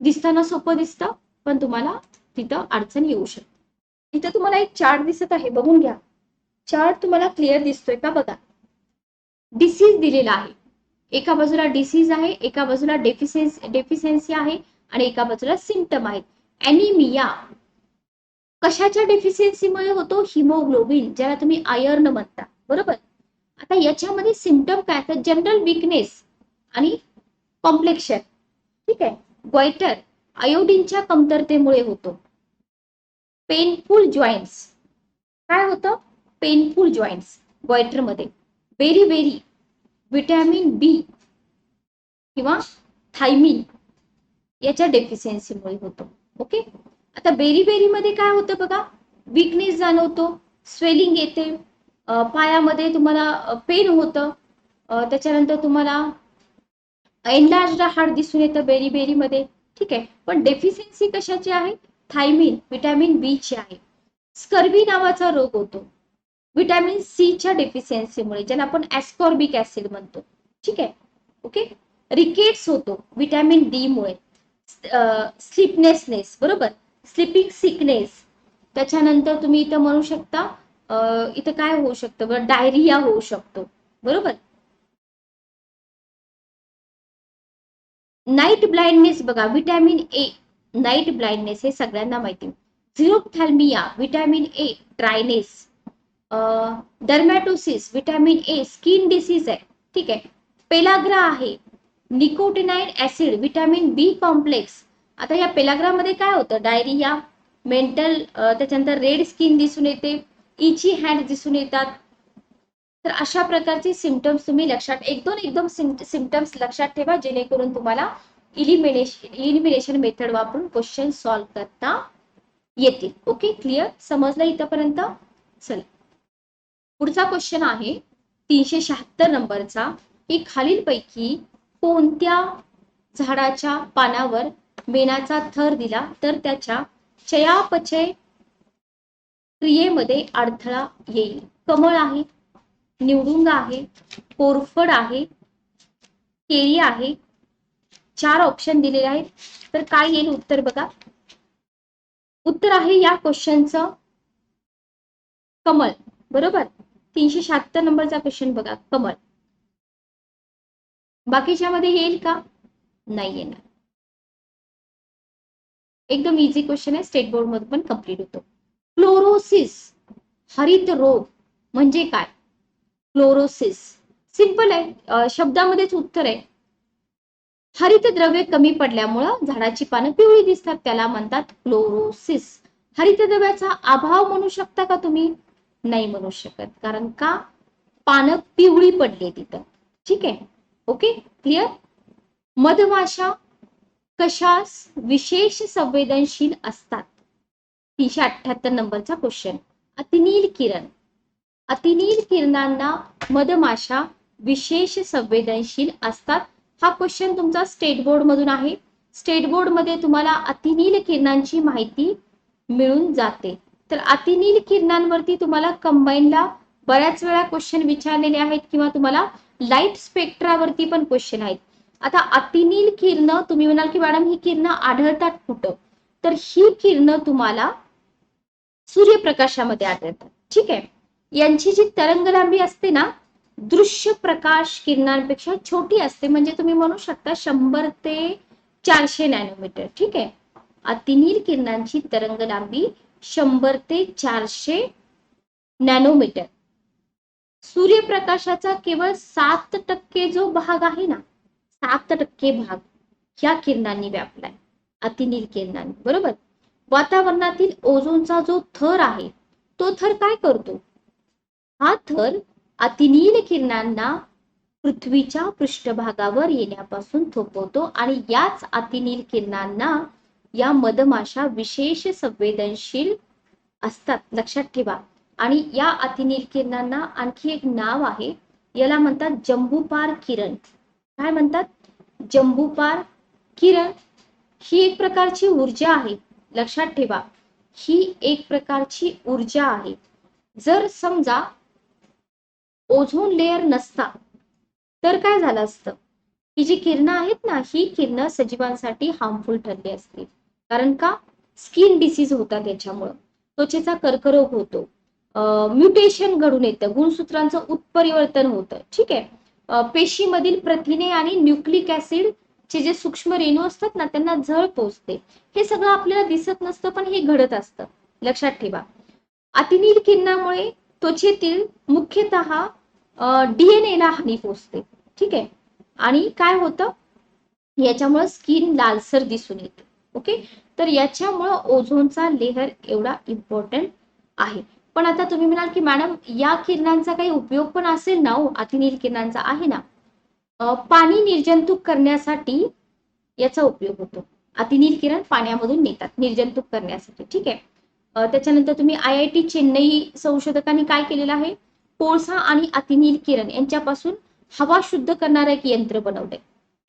दिसताना सोपं दिसतं, पण तुम्हाला तिथं अडचण येऊ शकते. इथं तुम्हाला एक चार्ट दिसत आहे, बघून घ्या. चार्ट तुम्हाला क्लिअर दिसतोय का? बघा, डिसीज दिलेला आहे. एका बाजूला डिसीज आहे, एका बाजूला डेफिशियन्सी आहे आणि एका बाजूला सिम्पटम आहेत. ॲनिमिया कशाच्या डेफिशियन्सीमुळे होतो? हिमोग्लोबिन, ज्याला तुम्ही आयर्न म्हणता, बरोबर. आता याच्यामध्ये सिम्पटम काय? तर जनरल वीकनेस आणि कॉम्प्लेक्शन. ठीक आहे. ग्वायटर आयोडीनच्या कमतरतेमुळे होतो. पेनफुल जॉईंट्स, काय होतं? पेनफुल जॉईंट्स ग्वायटर मध्ये. बेरी बेरी विटॅमिन बी किंवा थायमिन याच्या डेफिशियन्सीमुळे होतो. ओके. आता बेरी बेरी मध्ये काय होतं बघा, वीकनेस जाणवतो, स्वेलिंग येते, पायामध्ये तुम्हाला पेन होतं, त्याच्यानंतर तुम्हाला एनलार्ज्ड हार्ट दिसून येतं बेरी बेरी मध्ये. ठीक आहे. पण डेफिशियन्सी कशाची आहे? थायमिन, विटॅमिन बी ची आहे. स्कर्वी नावाचा रोग होतो विटॅमिन सी च्या डेफिशियन्सीमुळे, ज्याला आपण ऍस्कॉर्बिक ऍसिड म्हणतो. ठीक आहे. ओके. रिकेट्स होतो विटॅमिन डी मुळे. स्लीपनेसनेस, बरोबर, स्लीपिंग सिकनेस. त्याच्यानंतर तुम्ही इथं म्हणू शकता, इथं काय होऊ शकतं बरं? डायरिया होऊ शकतो, बरोबर. नाईट ब्लाइंडनेस बघा, व्हिटॅमिन ए, नाईट ब्लाइंडनेस हे सगळ्यांना माहिती. Xerophthalmia, vitamin A, dryness. Dermatosis, vitamin A, skin disease आहे. ठीक आहे. पेलाग्रा आहे, nicotinic acid, vitamin B complex. आता या पेलाग्रामध्ये काय होतं, डायरिया, मेंटल, त्याच्यानंतर रेड स्किन दिसून येते, इची हँड दिसून येतात. तर अशा प्रकारचे सिम्पटम्स तुम्ही लक्षात, एकदम सिम्पटम्स लक्षात ठेवा, जेणेकरून तुम्हाला इलिमिनेशन मेथड वापरून क्वेश्चन सॉल्व्ह करता येतील. ओके, क्लिअर, समजलं इथपर्यंत? चला, पुढचा क्वेश्चन आहे 376 नंबरचा, की खालीलपैकी कोणत्या झाडाच्या पानावर मेणाचा थर दिला तर त्याच्या चयापचय क्रियेमध्ये अडथळा येईल? कमळ आहे, निवडुंग आहे, कोरफड आहे, केळी आहे. 4 ऑप्शन दिलेले आहेत. तर काय येईल उत्तर बघा. उत्तर आहे या क्वेश्चनचं कमळ. बरोबर. 376 नंबरचा क्वेश्चन बघा, कमळ. बाकीच्या मध्ये येईल का? नाही येणार. एकदम इझी क्वेश्चन आहे, स्टेट बोर्ड मध्ये पण कंप्लीट होतो. क्लोरोसिस, हरित रोग म्हणजे काय? क्लोरोसिस सिंपल आहे, शब्दामध्येच उत्तर आहे. हरितद्रव्य कमी पडल्यामुळं झाडाची पानं पिवळी दिसतात, त्याला म्हणतात क्लोरोसिस. हरितद्रव्याचा अभाव म्हणू शकता का तुम्ही? नाही म्हणू शकत, कारण का? पानं पिवळी पडली तिथं. ठीक आहे, ओके, क्लिअर. मधमाशा कशास विशेष संवेदनशील असतात? 378 नंबरचा क्वेश्चन. अतिनील किरण, अतिनील किरणांना मधमाशा विशेष संवेदनशील असतात. हा क्वेश्चन तुमचा स्टेट बोर्ड मधून आहे. स्टेट बोर्ड मध्ये तुम्हाला अतिनील किरणांची माहिती मिळून जाते. तर अतिनील किरणांवरती तुम्हाला कंबाईनला बऱ्याच वेळा क्वेश्चन विचारलेले आहेत, किंवा तुम्हाला लाईट स्पेक्ट्रावरती पण क्वेश्चन आहेत. आता अतिनील किरण तुम्ही म्हणाल की मॅडम ही किरण आढळतात कुठं? तर ही किरण तुम्हाला सूर्यप्रकाशामध्ये आढळतात. ठीक आहे. यांची जी तरंगलांबी असते ना, दृश्य प्रकाश किरणांपेक्षा छोटी असते, म्हणजे तुम्ही म्हणू शकता 100 ते 400 नॅनोमीटर. ठीक आहे. अतिनील किरणांची तरंगलांबी 100 ते 400 नॅनोमीटर. सूर्यप्रकाशाचा केवळ 7% जो भाग आहे ना, 7% भाग या किरणांनी व्यापलाय, अतिनील किरणांनी. बरोबर. वातावरणातील ओझोनचा जो थर आहे, तो थर काय करतो? हा थर अतिनील किरणांना पृथ्वीच्या पृष्ठभागावर येण्यापासून थोपवतो, आणि याच अतिनील किरणांना या मधमाशा विशेष संवेदनशील असतात, लक्षात ठेवा. आणि या अतिनील किरणांना आणखी एक नाव आहे, याला म्हणतात जंबुपार किरण. काय म्हणतात? जंबुपार किरण. ही एक प्रकारची ऊर्जा आहे, लक्षात ठेवा. ही एक प्रकारची ऊर्जा आहे. जर समजा ओझोन लेअर नसता तर काय झालं असतं? ही जी किरणं आहेत ना, ही किरणं सजीवांसाठी हार्मफुल ठरली असती. कारण का? स्किन डिसीज होतात याच्यामुळं, त्वचेचा कर्करोग होतो, म्युटेशन घडून येतं, गुणसूत्रांचं उत्परिवर्तन होतं. ठीक आहे. पेशीमधील प्रथिने आणि न्यूक्लिक ऍसिड चे जे सूक्ष्म रेणू असतात ना, त्यांना झळ पोचते. हे सगळं आपल्याला दिसत नसतं, पण हे घडत असतं, लक्षात ठेवा. अतिनील किरणामुळे त्वचेतील मुख्यतः डीएनए ला हानी पोचते. ठीक आहे. आणि काय होतं, याच्यामुळे स्किन लालसर दिसून येते. ओके. तर याच्यामुळं ओझोनचा लेयर एवढा इम्पॉर्टंट आहे. पण आता तुम्ही म्हणाल की मॅडम या किरणांचा काही उपयोग पण असेल ना? हो, अतिनील किरणांचा आहे ना. पाणी निर्जंतुक करण्यासाठी याचा उपयोग होतो. अतिनील किरण पाण्यामधून नेतात निर्जंतुक करण्यासाठी. ठीक आहे. त्याच्यानंतर तुम्ही IIT चेन्नई संशोधकांनी काय केलेलं आहे, कोळसा आणि अतिनील किरण यांच्यापासून हवा शुद्ध करणारं एक यंत्र बनवलंय.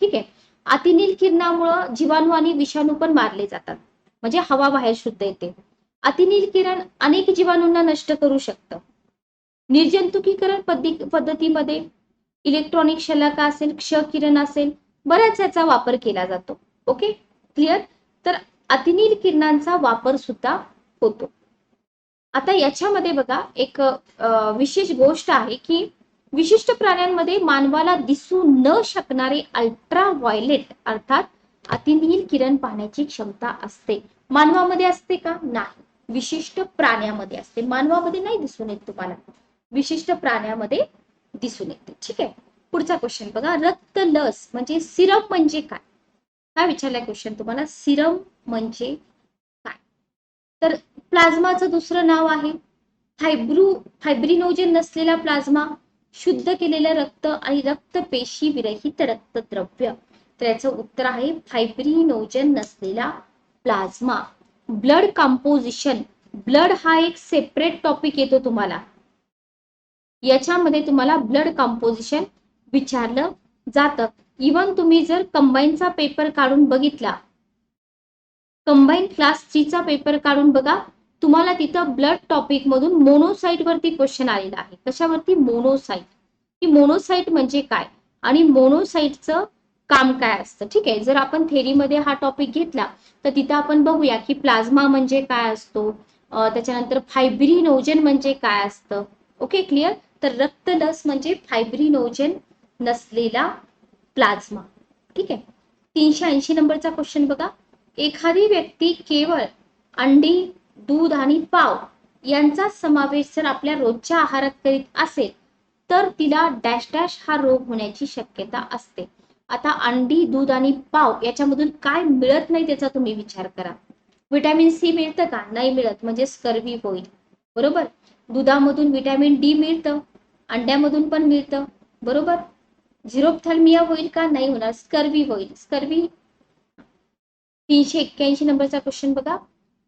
ठीक आहे. अतिनील किरणामुळं जीवाणू आणि विषाणू पण मारले जातात, म्हणजे हवा बाहेर शुद्ध येते. अतिनील किरण अनेक जीवाणूंना नष्ट करू शकतं. निर्जंतुकीकरण पद्धतीमध्ये इलेक्ट्रॉनिक शलाका असेल, क्ष किरण असेल, बऱ्याच याचा वापर केला जातो. Okay, clear. तर अतिनील किरणांचा वापर सुद्धा होतो. आता याच्यामध्ये बघा एक विशेष गोष्ट आहे की विशिष्ट प्राण्यांमध्ये मानवाला दिसू न शकणारे अल्ट्राव्हायलेट अर्थात अतिनील किरण पाहण्याची क्षमता असते. मानवामध्ये असते का? नाही. विशिष्ट प्राण्यामध्ये असते, मानवामध्ये नाही दिसून येत तुम्हाला, विशिष्ट प्राण्यामध्ये दिसून येते. ठीक आहे. पुढचा क्वेश्चन बघा, रक्त लस म्हणजे सिरम म्हणजे काय? काय विचारलाय क्वेश्चन तुम्हाला? सिरम म्हणजे काय? तर प्लाझ्माचं दुसरं नाव आहे फायब्रिनोजन नसलेला प्लाझ्मा, शुद्ध केलेलं रक्त आणि रक्तपेशी विरहित रक्तद्रव्य. तर याचं उत्तर आहे फायब्रिनोजन नसलेला प्लाझ्मा. ब्लड कंपोजिशन, ब्लड हा एक सेपरेट टॉपिक येतो तुम्हाला, याच्यामध्ये तुम्हाला ब्लड कंपोजिशन विचारलं जातं. इवन तुम्ही जर कंबाईनचा पेपर काढून बघितला, कंबाईन क्लास 3 चा पेपर काढून बघा, तुम्हाला तिथं ब्लड टॉपिक मधून मोनोसाइट वरती क्वेश्चन आलेला आहे. कशावरती? मोनोसाइट. की मोनोसाइट म्हणजे काय आणि मोनोसाइटचं काम काय असतं. ठीक आहे. जर आपण थेरीमध्ये हा टॉपिक घेतला तर तिथं आपण बघूया की प्लाझ्मा म्हणजे काय असतो, त्याच्यानंतर फायब्रिनोजन म्हणजे काय असतं. Okay, clear. तर रक्तलस म्हणजे फायब्रिनोजन नसलेला प्लाझ्मा. ठीक आहे. 380 नंबरचा क्वेश्चन बघा, एखादी व्यक्ती केवळ अंडी, दूध आणि पाव यांचा समावेश जर आपल्या रोजच्या आहारात करीत असेल तर तिला डॅश डॅश हा रोग होण्याची शक्यता असते. आता अंडी, दूध आणि पाव याच्यामधून काय मिळत नाही त्याचा तुम्ही विचार करा. विटॅमिन सी मिळतं का? नाही मिळत, म्हणजे स्कर्वी होईल. बरोबर. दुधामधून विटॅमिन डी मिळतं, अंड्यामधून पण मिळतं. बरोबर. झिरोप्थॅल्मिया होईल का? नाही होणार, स्कर्वी होईल. स्कर्वी. 381 नंबरचा क्वेश्चन बघा,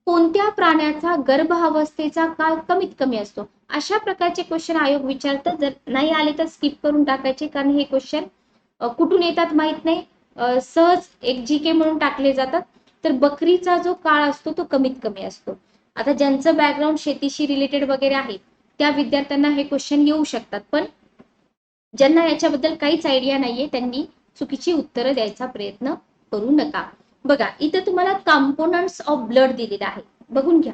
कोणत्या प्राण्याचा गर्भावस्थेचा काळ कमीत कमी असतो? अशा प्रकारचे क्वेश्चन आयोग विचारतात. जर नाही आले तर स्किप करून टाकायचे, कारण हे क्वेश्चन कुठून येतात माहित नाही, सहज एक जीके म्हणून टाकले जातात. तर बकरीचा जो काळ असतो तो कमीत कमी असतो. आता ज्यांचं बॅकग्राऊंड शेतीशी रिलेटेड वगैरे आहे त्या विद्यार्थ्यांना हे क्वेश्चन येऊ शकतात, पण ज्यांना याच्याबद्दल काहीच आयडिया नाहीये त्यांनी चुकीची उत्तरं द्यायचा प्रयत्न करू नका. बघा, इथं तुम्हाला कंपोनंट्स ऑफ ब्लड दिलेला आहे, बघून घ्या.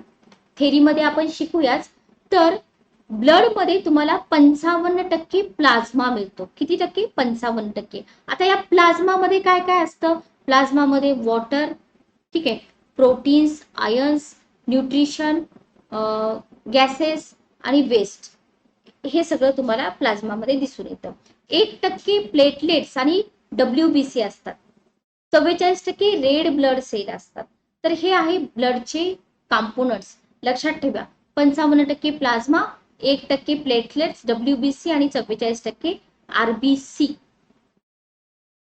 थेरीमध्ये आपण शिकूयाच. तर ब्लड मध्ये तुम्हाला 55% प्लाझ्मा मिळतो. किती टक्के? 55%. आता या प्लाझ्मा मध्ये काय काय असतं? प्लाझ्मा मध्ये वॉटर, ठीक आहे, प्रोटीन्स, आयन्स, न्यूट्रिशन, गॅसेस आणि वेस्ट, हे सगळं तुम्हाला प्लाझ्मामध्ये दिसून येतं. 1% प्लेटलेट्स आणि WBC असतात. 44% रेड ब्लड सेल असतात. तर हे आहे ब्लडचे कॉम्पोनंट्स. लक्षात ठेवा, 55% प्लाझ्मा, 1% प्लेटलेट्स, WBC आणि 44% RBC.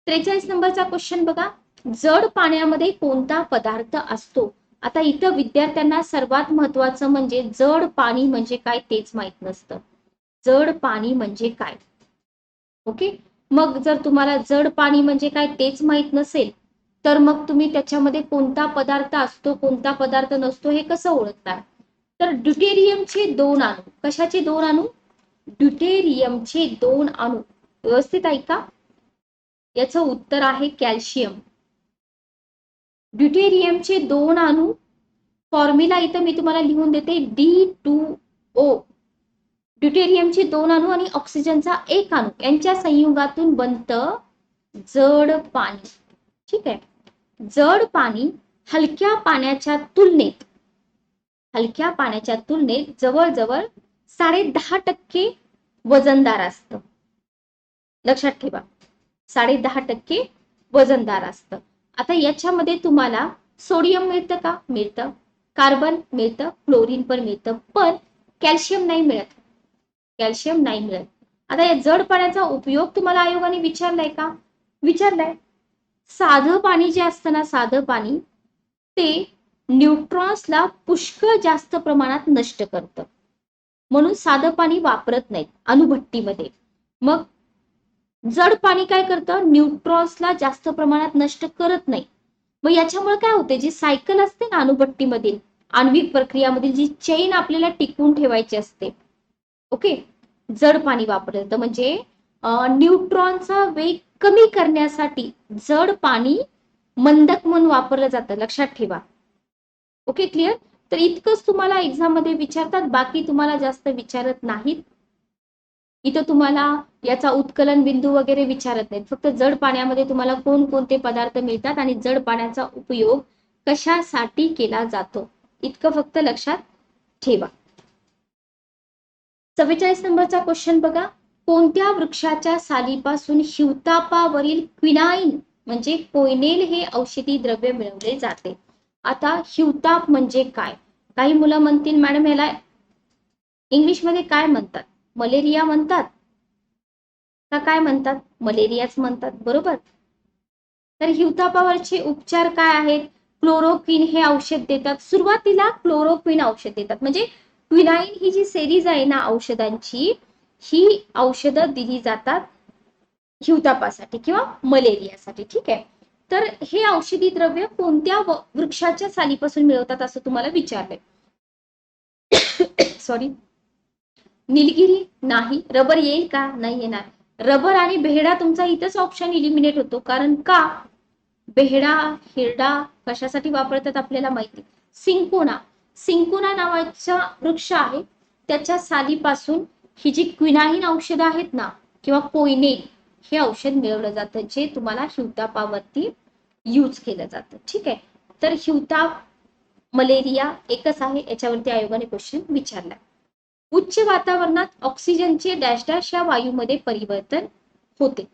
43 नंबरचा क्वेश्चन बघा, जड पाण्यामध्ये कोणता पदार्थ असतो? आता इथं विद्यार्थ्यांना सर्वात महत्वाचं म्हणजे जड पाणी म्हणजे काय तेच माहित नसतं. जड पाणी म्हणजे काय? ओके. मग जर तुम्हाला जड पाणी म्हणजे काय तेच माहित नसेल तर मग तुम्ही त्याच्यामध्ये कोणता पदार्थ असतो कोणता पदार्थ नसतो हे कसं ओळखणार? तर ड्यूटेरियमचे 2 अणू. कशाचे 2 अणू? ड्यूटेरियमचे 2 अणू. व्यवस्थित ऐका, याचं उत्तर आहे कॅल्शियम. ड्यूटेरियमचे 2 अणू, फॉर्म्युला इथं मी तुम्हाला लिहून देते, D2O. ड्यूटेरियमचे 2 अणू आणि ऑक्सिजनचा 1 अणू यांच्या संयुगातून बनतं जड पाणी. ठीक आहे. जड पाणी हलक्या पाण्याच्या तुलनेत जवळजवळ 10.5% वजनदार असतं. लक्षात ठेवा, 10.5% वजनदार असतं. आता याच्यामध्ये तुम्हाला सोडियम मिळतं का? मिळतं. कार्बन मिळतं, क्लोरीन पण मिळतं, पण कॅल्शियम नाही मिळत. कॅल्शियम नाही मिळत. आता या जड पाण्याचा उपयोग तुम्हाला आयोगाने विचारलाय का? विचारलाय. साधं पाणी जे असतं ना, साधं पाणी ते न्यूट्रॉन्सला पुष्कळ जास्त प्रमाणात नष्ट करतं, म्हणून साधं पाणी वापरत नाहीत अणुभट्टीमध्ये. मग जड पाणी काय करतं? न्यूट्रॉन्सला जास्त प्रमाणात नष्ट करत नाही. मग याच्यामुळे काय होते, जी सायकल असते ना अणुभट्टीमधील आण्विक प्रक्रियामधील जी चेन आपल्याला टिकवून ठेवायची असते, ओके, जड पाणी वापरलं जातं. म्हणजे न्यूट्रॉनचा वेग कमी करण्यासाठी जड पाणी मंदक म्हणून वापरलं जातं. लक्षात ठेवा. Okay, clear. तर इतकंच तुम्हाला एक्झाम मध्ये विचारतात, बाकी तुम्हाला जास्त विचारत नाहीत. इथं तुम्हाला याचा उत्कलन बिंदू वगैरे विचारत नाहीत, फक्त जड पाण्यामध्ये तुम्हाला कोणकोणते पदार्थ मिळतात आणि जड पाण्याचा उपयोग कशासाठी केला जातो इतकं फक्त लक्षात ठेवा. 44 नंबरचा क्वेश्चन बघा. कोणत्या वृक्षाच्या सालीपासून हिवतापावरील क्विनाईन म्हणजे कोयनेल हे औषधी द्रव्य मिळवले जाते? आता हिवताप म्हणजे काय? काही मुलं म्हणतील मॅडम याला इंग्लिश मध्ये काय म्हणतात? मलेरिया म्हणतात का काय म्हणतात? मलेरियाच म्हणतात, बरोबर. तर हिवतापावरचे उपचार काय आहेत? क्लोरोक्विन हे औषध देतात. सुरुवातीला क्लोरोक्विन औषध देतात, म्हणजे क्विनाईन ही जी सेरीज आहे ना औषधांची, ही औषधं दिली जातात हिवतापासाठी किंवा मलेरियासाठी. ठीक आहे. तर हे औषधी द्रव्य कोणत्या वृक्षाच्या सालीपासून मिळवतात असं तुम्हाला विचारलंय. सॉरी, निलगिरी नाही. रबर येईल का? नाही येणार. रबर आणि बेहडा तुमचा इथंच ऑप्शन इलिमिनेट होतो, कारण का? बेहडा हिरडा कशासाठी वापरतात आपल्याला माहिती. सिंकोना, सिंकोना नावाचा वृक्ष आहे, त्याच्या सालीपासून ही जी क्विनाईन औषध आहेत ना किंवा कोयनेल हे औषध मिळवलं जातं, जे तुम्हाला हिवतापावरती यूज केलं जातं. ठीक आहे. तर हिवताप मलेरिया एकच आहे, याच्यावरती आयोगाने क्वेश्चन विचारला. उच्च वातावरणात ऑक्सिजनचे डॅश डॅश या वायूमध्ये परिवर्तन होते.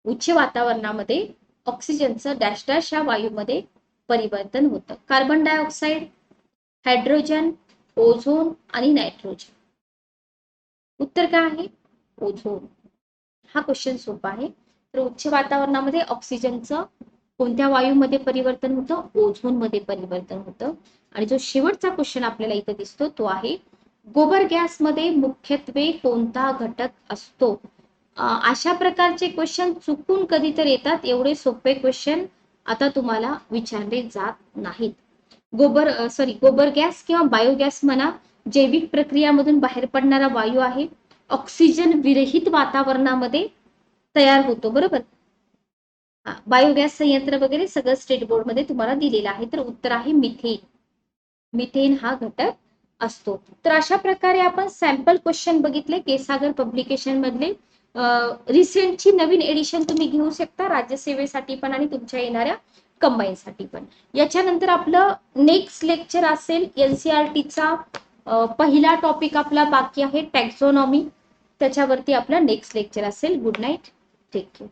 उच्च वातावरणामध्ये ऑक्सिजनचं डॅश डॅश या वायूमध्ये परिवर्तन होतं. कार्बन डायऑक्साईड, हायड्रोजन, ओझोन आणि नायट्रोजन. उत्तर काय आहे? ओझोन. हा क्वेश्चन सोपा आहे. तर उच्च वातावरणामध्ये ऑक्सिजनचं कोणत्या वायूमध्ये परिवर्तन होतं? ओझोन मध्ये परिवर्तन होतं. आणि जो शेवटचा क्वेश्चन आपल्याला इथं दिसतो तो आहे, गोबर गॅस मध्ये मुख्यत्वे कोणता घटक असतो? अशा प्रकारचे क्वेश्चन चुकून कधीतरी येतात, एवढे सोपे क्वेश्चन आता तुम्हाला विचारले जात नाहीत. गोबर गॅस किंवा बायोगॅस म्हणा, जैविक प्रक्रियामधून बाहेर पडणारा वायू आहे, ऑक्सिजन विरहित वातावरणामध्ये तयार होतो, बरोबर. बायोगॅस संयंत्र वगैरे सगळं स्टेट बोर्ड मध्ये तुम्हाला दिलेलं आहे. तर उत्तर आहे मिथेन. मिथेन हा घटक असतो. तर अशा प्रकारे आपण सॅम्पल क्वेश्चन बघितले केसागर पब्लिकेशन मधले. रिसेंटची नवीन एडिशन तुम्ही घेऊ शकता राज्यसेवेसाठी पण आणि तुमच्या येणाऱ्या कंबाईन साठी पण. याच्यानंतर आपलं नेक्स्ट लेक्चर असेल एनसीईआरटीचा पहिला टॉपिक आपला बाकी आहे टॅक्झॉनॉमी, त्याच्यावरती आपला नेक्स्ट लेक्चर असेल. Good night, take care.